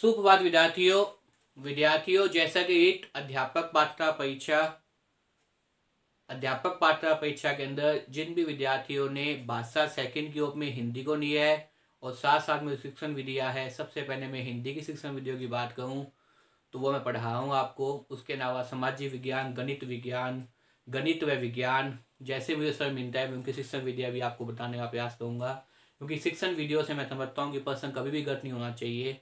सुप्रभात विद्यार्थियों जैसा कि अध्यापक पात्रता परीक्षा के अंदर जिन भी विद्यार्थियों ने भाषा सेकंड ग्रुप में हिंदी को लिया है और साथ साथ में शिक्षण विधियाँ है। सबसे पहले मैं हिंदी की शिक्षण विधियों की बात करूं तो वो मैं पढ़ा हूँ आपको। उसके अलावा सामाजिक विज्ञान, गणित व विज्ञान जैसे मुझे समय मिलता है मैं उनकी शिक्षण विधियाँ भी आपको बताने का प्रयास करूँगा, क्योंकि शिक्षण विधियों से मैं समझता हूँ कि प्रश्न कभी भी गलत नहीं होना चाहिए।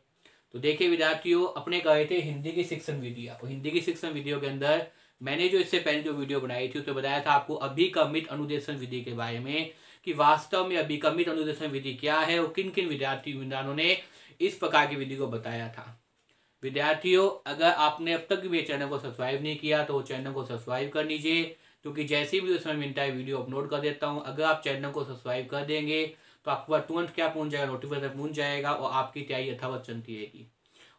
तो देखिए विद्यार्थियों, अपने गए थे हिंदी की शिक्षण विधियाँ और हिंदी की शिक्षण विधियों के अंदर मैंने जो इससे पहले जो वीडियो बनाई थी उसमें बताया था आपको अभिक्रमित अनुदेशन विधि के बारे में कि वास्तव में अभिक्रमित अनुदेशन विधि क्या है और किन किन विद्वानों ने इस प्रकार की विधि को बताया था। विद्यार्थियों, अगर आपने अब तक भी चैनल को सब्सक्राइब नहीं किया तो चैनल को सब्सक्राइब कर लीजिए, क्योंकि जैसे भी समय मिलता है वीडियो अपलोड कर देता हूँ। अगर आप चैनल को सब्सक्राइब कर देंगे तो आपके पास तुरंत क्या पहुंच जाएगा, नोटिफिकेशन पहुंच जाएगा और आपकी तैयारी यथावत चलती रहेगी।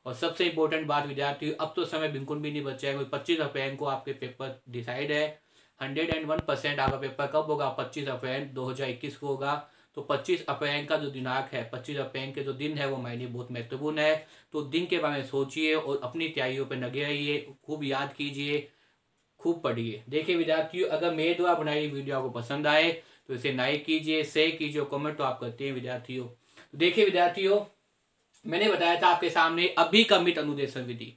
और सबसे इंपॉर्टेंट बात विद्यार्थियों, अब तो समय बिल्कुल भी नहीं बचा है। 25 अप्रैल को आपके पेपर डिसाइड है। 101% आपका पेपर कब होगा? 25 अप्रैल 2021 को होगा। तो 25 अप्रैल का जो दिनांक है, 25 अप्रैल के जो दिन है वो हमारे लिए बहुत महत्वपूर्ण है। तो दिन के बारे में सोचिए और अपनी तैयारियों पर लगे रहिए, खूब याद कीजिए, खूब पढ़िए। देखिए विद्यार्थियों, अगर मेरे द्वारा बनाई वीडियो आपको पसंद आए तो इसे लाइक कीजिए, शेयर कीजिए, कमेंट तो आप करते हैं विद्यार्थियों। तो देखिए विद्यार्थियों, मैंने बताया था आपके सामने अभिक्रमित अनुदेशन विधि।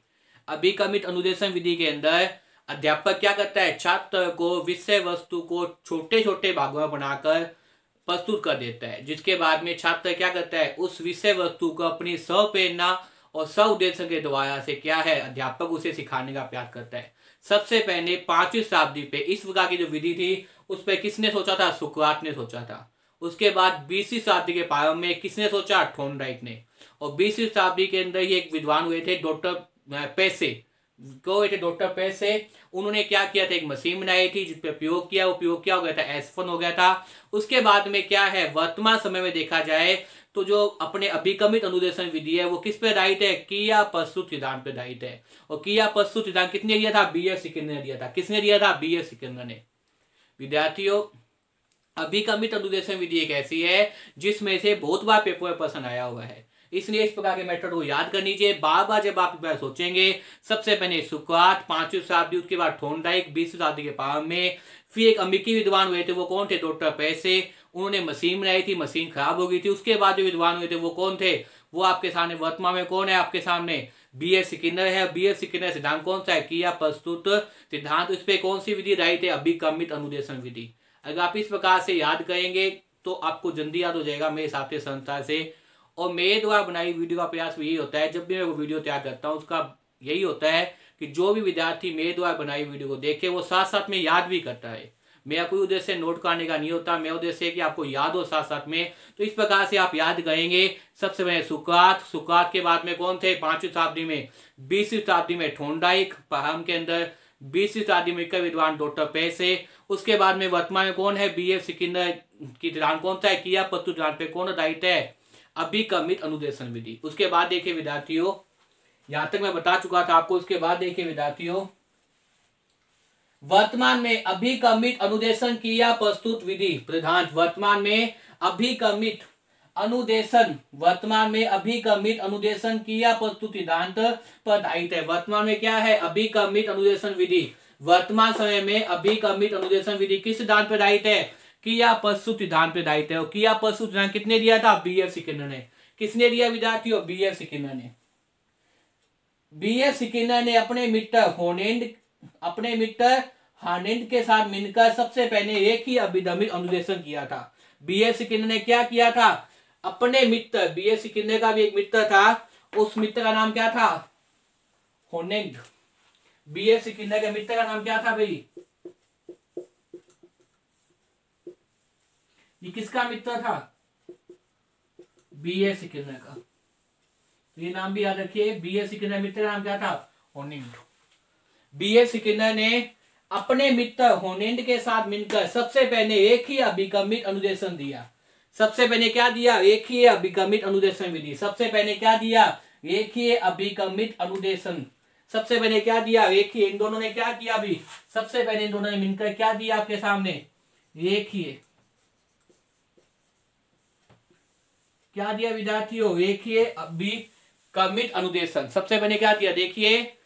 अभिक्रमित अनुदेशन विधि के अंदर अध्यापक क्या करता है? छात्र को विषय वस्तु को छोटे छोटे भागों में बनाकर प्रस्तुत कर देता है, जिसके बाद में छात्र क्या करता है? उस विषय वस्तु को अपनी स्वप्रेरणा और स्व उद्देश्य के द्वारा से क्या है, अध्यापक उसे सिखाने का प्रयास करता है। सबसे पहले 5वीं शताब्दी पे इस प्रकार की जो विधि थी उस पर किसने सोचा था? सुकरात ने सोचा था। उसके बाद 20वीं शताब्दी के प्रारंभ में किसने सोचा? थॉर्नडाइक ने। और 20वीं शताब्दी के अंदर ही एक विद्वान हुए थे डॉक्टर पेसे। उन्होंने क्या किया था? एक मशीन बनाई थी जिस पे उपयोग किया हो गया था, एस्फन हो गया था। उसके बाद में क्या है, वर्तमान समय में देखा जाए तो जो अपने अभिक्रमित अनुदेशन विधि है वो किस पे आधारित है? क्रिया प्रस्तुत सिद्धांत पे आधारित है। और क्रिया प्रस्तुत सिद्धांत किसने दिया था? B.S. स्किनर ने दिया था। किसने दिया था? B.S. स्किनर ने। विद्यार्थियों, अभिक्रमित अनुदेशन विधि एक ऐसी है जिसमें से बहुत बार पेपर में प्रश्न आया हुआ है, इसलिए इस प्रकार के मेथड को याद कर लीजिए। बार बार जब आप सोचेंगे, सबसे पहले सुकरात 5वीं शताब्दी, उसके बाद थॉर्नडाइक 20वीं शताब्दी के प्रारंभ में, फिर एक अमेरिकी विद्वान हुए थे, वो कौन थे? डॉक्टर पेसे। उन्होंने मशीन बनाई थी, मशीन खराब हो गई थी। उसके बाद जो विद्वान हुए थे वो कौन थे? वो आपके सामने वर्तमान में कौन है? आपके सामने B.S. स्किनर है। B.S. स्किनर सिद्धांत कौन सा है? क्रिया प्रस्तुत सिद्धांत। इस पे कौन सी विधि रही थे? अभिक्रमित अनुदेशन विधि। अगर आप इस प्रकार से याद करेंगे तो आपको जल्दी याद हो जाएगा मेरे हिसाब से संस्था से। और मेरे द्वारा बनाई वीडियो का प्रयास यही होता है, जब भी मैं वो वीडियो तैयार करता हूँ उसका यही होता है कि जो भी विद्यार्थी मेरे द्वारा बनाई वीडियो को देखे वो साथ साथ में याद भी करता है। मेरा कोई उद्देश्य नोट करने का नहीं होता, मेरा उद्देश्य है कि आपको याद हो साथ साथ में। तो इस प्रकार से आप याद करेंगे। सबसे पहले सुकरात के बाद में कौन थे? 5वीं शताब्दी में। 20वीं शताब्दी में थॉर्नडाइक, प्रारंभ के अंदर 20वीं शताब्दी में विद्वान डॉक्टर पेसे। उसके बाद में वर्तमान में कौन है? B.S. स्किनर की सिद्धांत कौन सा है? क्रिया प्रस्तुत सिद्धांत पे कौन आधारित है? अभिक्रमित अनुदेशन विधि। उसके बाद देखिए विद्यार्थियों, यहां तक मैं बता चुका था आपको। उसके बाद देखिए विद्यार्थियों, वर्तमान में अभिक्रमित अनुदेशन क्रिया प्रस्तुत विधि सिद्धांत, वर्तमान में अभिक्रमित अनुदेशन क्रिया प्रस्तुत सिद्धांत पर आधारित है। वर्तमान में क्या है? अभिक्रमित अनुदेशन विधि। वर्तमान समय में अभिक्रमित अनुदेशन विधि किस सिद्धांत पर आधारित है? क्रिया प्रस्तुत सिद्धांत पर आधारित है। और क्रिया प्रस्तुत सिद्धांत किसने दिया था? B.S. स्किनर ने। किसने दिया विद्यार्थियों? B.S. स्किनर ने। B.S. स्किनर ने अपने मित्र हार्नेड के साथ मिलकर सबसे पहले एक ही अभिक्रमित अनुदेशन किया था। B.S. स्किनर ने क्या किया था? अपने मित्र, B.S. स्किनर का भी एक मित्र था, उस मित्र का नाम क्या था? हार्नेड। B.S. स्किनर के मित्र का नाम क्या था भाई? ये किसका मित्र था? B.S. स्किनर का। तो ये नाम भी याद रखिए। B.S. स्किनर मित्र का नाम क्या था? हार्नेड। B.S. स्किनर ने अपने मित्र हार्नेड के साथ मिलकर सबसे पहले एक ही अभिक्रमित अनुदेशन दिया। सबसे पहले क्या दिया? एक ही अभिक्रमित अनुदेशन विधि। सबसे पहले क्या दिया? एक ही अभिक्रमित अनुदेशन। सबसे पहले क्या दिया? एक ही। इन दोनों ने क्या किया अभी? सबसे पहले इन दोनों ने मिलकर क्या दिया आपके सामने? एक ही। क्या दिया विद्यार्थियों? एक ही कमित अनुदेशन। सबसे पहले क्या दिया, देखिए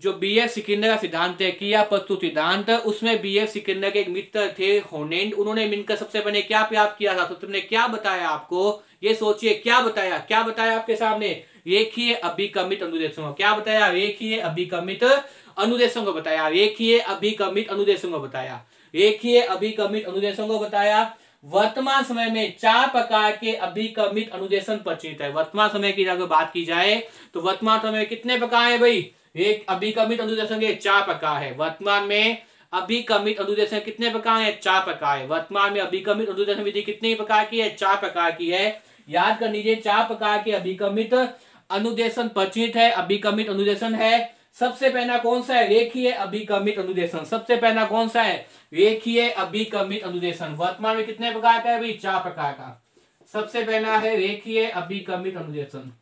जो बीएफ सिकिंदर का सिद्धांत है किया प्रस्तुत सिद्धांत, उसमें बीएफ सिकिंदर के एक मित्र थे होनेंड, उन्होंने मिलकर सबसे पहले क्या प्राप्त किया था, तो तुमने क्या बताया आपको, ये सोचिए क्या बताया, क्या बताया आपके सामने, रेखीय अभिकमित अनुदेशों। क्या बताया, रेखीय अभिकमित अनुदेशों को बताया, रेखीय अभिकमित अनुदेशों को बताया, रेखीय अभिकमित अनुदेशों को बताया। वर्तमान समय में 4 प्रकार के अभिकमित अनुदेशन प्रचलित है। वर्तमान समय की अगर बात की जाए तो वर्तमान समय में कितने प्रकार है भाई, एक अभिकमित अनुदेशन के 4 प्रकार है। वर्तमान में अभिकमित अनुदेशन कितने प्रकार है, 4 प्रकार है। वर्तमान में अभिकमित अनुदेशन विधि कितने प्रकार की है, 4 प्रकार की है। याद कर लीजिए 4 प्रकार के अभिकमित अनुदेशन प्रचलित है। अभिकमित अनुदेशन है, सबसे पहला कौन सा है, रेखीय अभिकमित अनुदेशन। सबसे पहला कौन सा है, रेखीय अभिकमित अनुदेशन। वर्तमान में कितने प्रकार का है भाई, 4 प्रकार का। सबसे पहला है रेखीय अभिकमित अनुदेशन।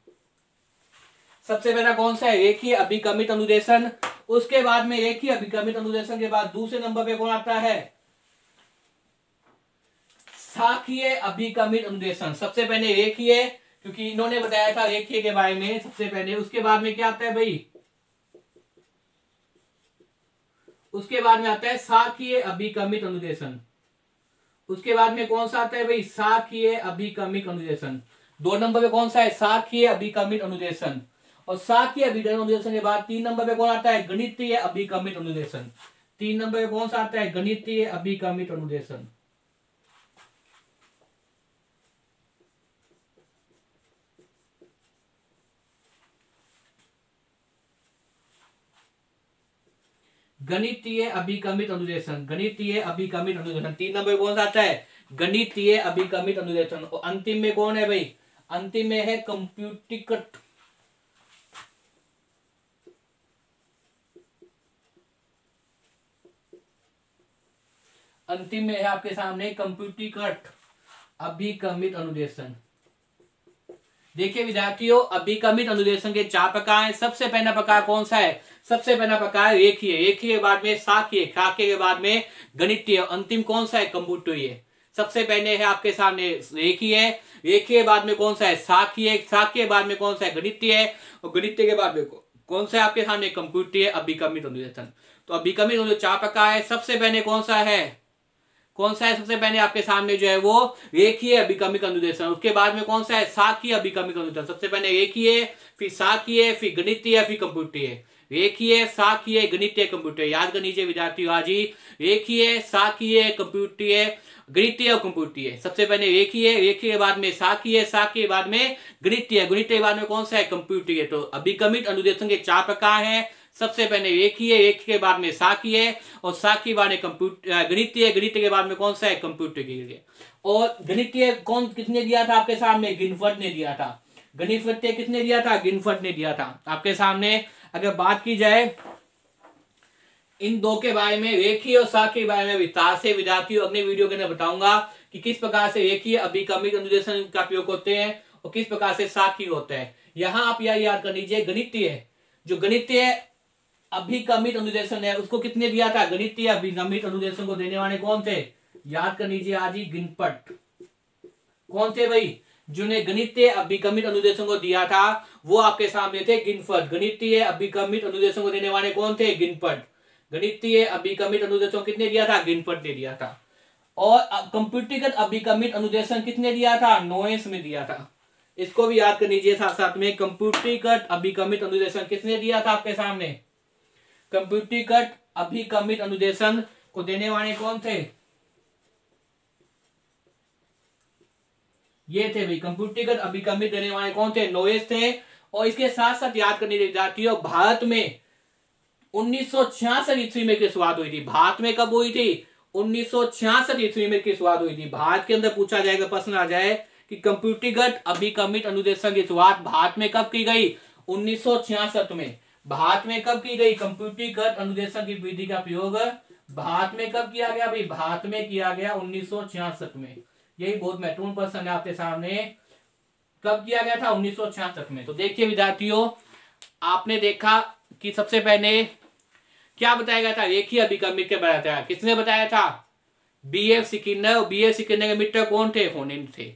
सबसे पहला कौन सा है, रेखीय अभिकमित अनुदेशन। उसके बाद में रेखीय अभिकमित अनुदेशन के बाद दूसरे नंबर पे कौन आता है, शाखीय अभिकमित अनुदेशन। सबसे पहले रेखीय, क्योंकि इन्होंने बताया था रेखीय के बारे में सबसे पहले। उसके बाद में क्या आता है भाई, उसके बाद में आता है शाखीय अभिकमित अनुदेशन। उसके बाद में कौन सा आता है भाई, शाखीय अभिकमित अनुदेशन। 2 नंबर पे कौन सा है, शाखीय अभिकमित अनुदेशन। और शाखीय अभिकमित अनुदेशन के बाद 3 नंबर पे कौन आता है, गणितीय अभिकमित अनुदेशन। 3 नंबर पे कौन सा आता है, गणितीय अभिकमित अनुदेशन। गणितीय अभिकमित अनुदेशन, गणितीय अभिकमित अनुदेशन। 3 नंबर पे कौन सा आता है, गणितीय अभिकमित अनुदेशन। और अंतिम में कौन है भाई, अंतिम में है कंप्यूटिकट। अंतिम में है आपके सामने कंप्यूटिकट अभिकमित अनुदेशन। देखिए विद्यार्थियों, अभिकमित अनुदेशन के 4 प्रकार हैं। सबसे पहला प्रकार कौन सा है, सबसे पहला प्रकार रेखीय, रेखीय के बाद में शाखीय, शाखीय के बाद में गणितीय, अंतिम कौन सा है, कंप्यूटरीय। सबसे पहले है आपके सामने रेखीय, रेखीय के बाद में कौन सा है, शाखीय, शाखीय के बाद में कौन सा है, गणितीय, और गणितीय के बाद में कौन सा है आपके सामने, कंप्यूटरीय अभिकमित अनुदेशन। तो अभिकमित अनुदेशन 4 प्रकार है। सबसे पहले कौन सा है, कौन सा है, सबसे पहले आपके सामने जो है वो रेखीय अभिकमित अनुदेशन। उसके बाद में कौन सा है, शाखीय अभिकमित अनुदेशन। सबसे पहले रेखीय, फिर शाखीय, फिर गणितीय, फिर कंप्यूटरीय। रेखीय, शाखीय, गणितीय, कंप्यूटरीय। याद कर लीजिए विद्यार्थियों आज ही, रेखीय, शाखीय, कंप्यूटरीय, गणितीय और कंप्यूटरीय। सबसे पहले रेखीय, रेखीय के बाद में शाखीय, शाखीय के बाद में गणितीय, गणितीय के बाद में कौन सा है, कंप्यूटरीय। तो अभिकमित अनुदेशन के 4 प्रकार हैं। सबसे पहले रेखीय, रेखीय के बाद में शाखीय, और शाखीय बाद में गणितीय, गणितीय के बाद में कौन सा है, कंप्यूटरीय। और गणितीय कौन, किसने दिया था आपके सामने, गिनफर्ड ने दिया था। गणितीय किसने दिया था, गिनफर्ड ने दिया था आपके सामने। अगर बात की जाए इन 2 के बारे में, रेखीय और शाखीय के बारे में विस्तार से विद्यार्थियों अगले वीडियो के अंदर बताऊंगा कि किस प्रकार से रेखीय अभिकमित अनुदेशन का प्रयोग होते हैं और किस प्रकार से शाखीय होता है। यहां आप यह याद कर लीजिए, गणितीय, जो गणितीय अभिकमित अनुदेशन है उसको कितने दिया था, गणितीय अभिकमित अनुदेशन को देने वाले कौन थे, याद कर लीजिए आज ही, गिनपट। कौन थे भाई, जिन्हें गणितीय अभिकमित अनुदेशन को दिया था वो आपके सामने थे, गिनपट। गणितीय अभिकमित अनुदेशन को देने वाले कौन थे, गिनपट। गणितीय अभिकमित अनुदेशन कितने दिया था, गिनपट ने दिया था। और कंप्यूटरीकृत अभिकमित अनुदेशन कितने दिया था, नोएस में दिया था। इसको भी याद कर लीजिए साथ साथ में, कंप्यूटरीकृत अभिकमित अनुदेशन किसने दिया था आपके सामने, कंप्यूटरीकृत अभिकमित अनुदेशन को देने वाले कौन थे, ये थे भाई, कंप्यूटरीकृत अभिकमित देने वाले कौन थे, नोएस थे। और इसके साथ साथ याद करने विद्यार्थियों, भारत में 1966 ईस्वी में की शुरुआत हुई थी। भारत में कब हुई थी, 1966 ईस्वी में की शुरुआत हुई थी। भारत के अंदर पूछा जाएगा, प्रश्न आ जाए कि कंप्यूटरीकृत अभिकमित अनुदेशन की शुरुआत भारत में कब की गई, 1966 में। भारत में कब की गई, कंप्यूटरीकृत अनुदेशन की विधि का प्रयोग भारत में कब किया गया भाई, भारत में किया गया 1966 में। यही बहुत महत्वपूर्ण प्रश्न है आपके सामने, कब किया गया था, 1966 में। तो देखिए विद्यार्थियों, आपने देखा कि सबसे पहले क्या बताया गया था, रेखीय अभिकमित के बताया था। किसने बताया था, बीएफ सिकिंडर। और बीएफ सिकिंडर के मित्र कौन थे, होनेंड थे।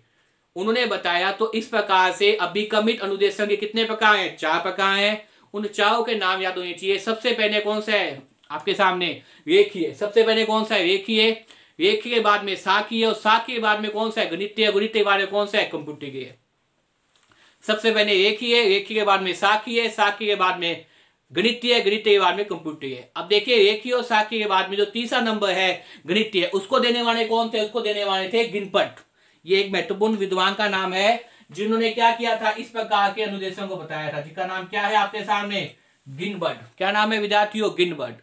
उन्होंने बताया। तो इस प्रकार से अभिकमित अनुदेशन के कितने प्रकार हैं? 4 प्रकार हैं। उन चारों के नाम याद होने चाहिए। सबसे पहले कौन सा है आपके सामने? रेखीय। सबसे पहले कौन सा है? रेखीय। रेखीय के बाद में शाखीय, और शाखीय के बाद में कौन सा है? गणितीय। गणितीय के बाद में कौन सा है? कंप्यूटरीय। सबसे पहले रेखीय, रेखीय के बाद में शाखीय, शाखीय के बाद में गणितीय, गणितीय के बाद में कंप्यूटरीय। अब देखिए रेखीय और शाखीय के बाद में जो तीसरा नंबर है गणितीय, उसको देने वाले कौन थे? उसको देने वाले थे गिनपट। ये एक महत्वपूर्ण विद्वान का नाम है जिन्होंने क्या किया था? इस प्रकार के अनुदेशन को बताया था, जिसका नाम क्या है आपके सामने? गिनबर्ड। क्या नाम है विद्यार्थियों? गिनबर्ड।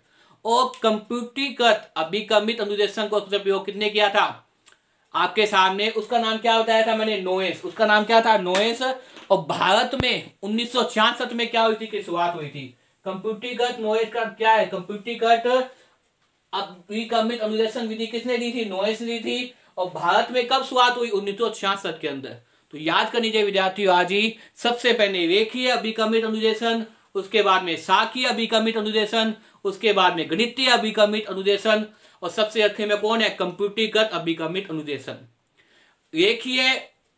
और कंप्यूटरीकृत अभिकमित अनुदेशन को प्रयोग कितने किया था आपके सामने? उसका नाम क्या बताया था मैंने? नोएस। उसका नाम क्या था? नोएस। और भारत में 1966 में क्या हुई थी? की शुरुआत हुई थी। कंप्यूटरीकृत नोएस का क्या है? कंप्यूटरीकृत अभिकमित अनुदेशन विधि किसने दी थी? नोएस दी थी। और भारत में कब शुरुआत हुई? 1966 के अंदर। तो याद कर लीजिए विद्यार्थियों आज ही। सबसे पहले रेखीय अभिकमित अनुदेशन, उसके बाद में शाखीय अभिकमित अनुदेशन, उसके बाद में गणितीय अभिकमित अनुदेशन, और सबसे आखिर में कौन है? कंप्यूटरीकृत अभिकमित अनुदेशन। रेखीय,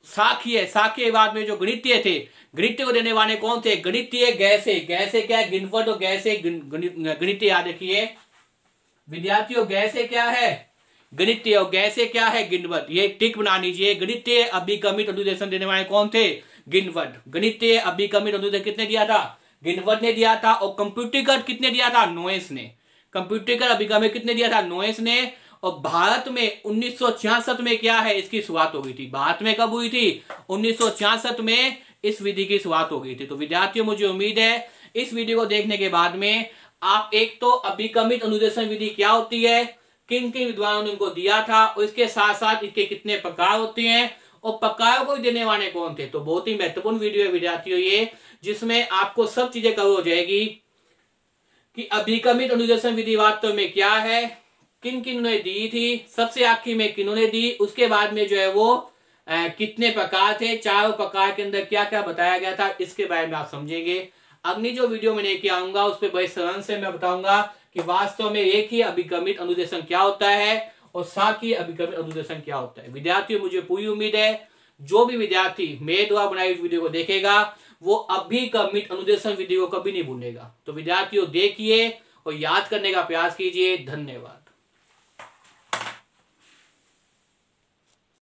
शाखीय, शाखीय बाद में जो गणितीय थे, गणितीय को देने वाले कौन थे? गणितीय गैसे। गैसे क्या है? गिनपट। और गैसे गणितीय। याद रखिए विद्यार्थियों, गैसे क्या है? गणितीय। और गैसे क्या है? गिनपट। ये टिक बना लीजिए। गणितीय अभिकमित अनुदेशन देने वाले कौन थे? गिनपट। गणितीय अभिकमित अनुदेशन कितने दिया था? गिनपट ने दिया था। और कंप्यूटरीकृत कितने दिया था? नोएस ने। कंप्यूटरीकृत अभिकमित कितने दिया था? नोएस ने। और भारत में 1966 में क्या है? इसकी शुरुआत हो गई थी। भारत में कब हुई थी? 1966 में इस विधि की शुरुआत हो गई थी। तो विद्यार्थियों, मुझे उम्मीद है इस वीडियो को देखने के बाद में आप एक तो अभिकमित अनुदेशन विधि क्या होती है, किन किन विद्वानों ने उनको दिया था, और इसके साथ साथ इसके कितने प्रकार होते हैं, और प्रकारों को देने वाले कौन थे। तो बहुत ही महत्वपूर्ण वीडियो है विद्यार्थियों ये, जिसमें आपको सब चीजें कवर हो जाएगी कि अभिकमित अनुदेशन विधि वास्तव में क्या है, किन किन ने दी थी, सबसे आखिर में किन्होंने दी, उसके बाद में जो है वो कितने प्रकार थे, चारों प्रकार के अंदर क्या क्या बताया गया था, इसके बारे में आप समझेंगे। अगली जो वीडियो में लेके आऊंगा उस पर बड़े सरल से मैं बताऊंगा कि वास्तव में रेखीय अभिकमित अनुदेशन क्या होता है और शाखीय अभिकमित अनुदेशन क्या होता है। विद्यार्थियों, मुझे पूरी उम्मीद है जो भी विद्यार्थी मेरे द्वारा बनाई इस वीडियो को देखेगा वो अभिकमित अनुदेशन विधि को कभी नहीं भूलेगा। तो विद्यार्थियों देखिए और याद करने का प्रयास कीजिए। धन्यवाद।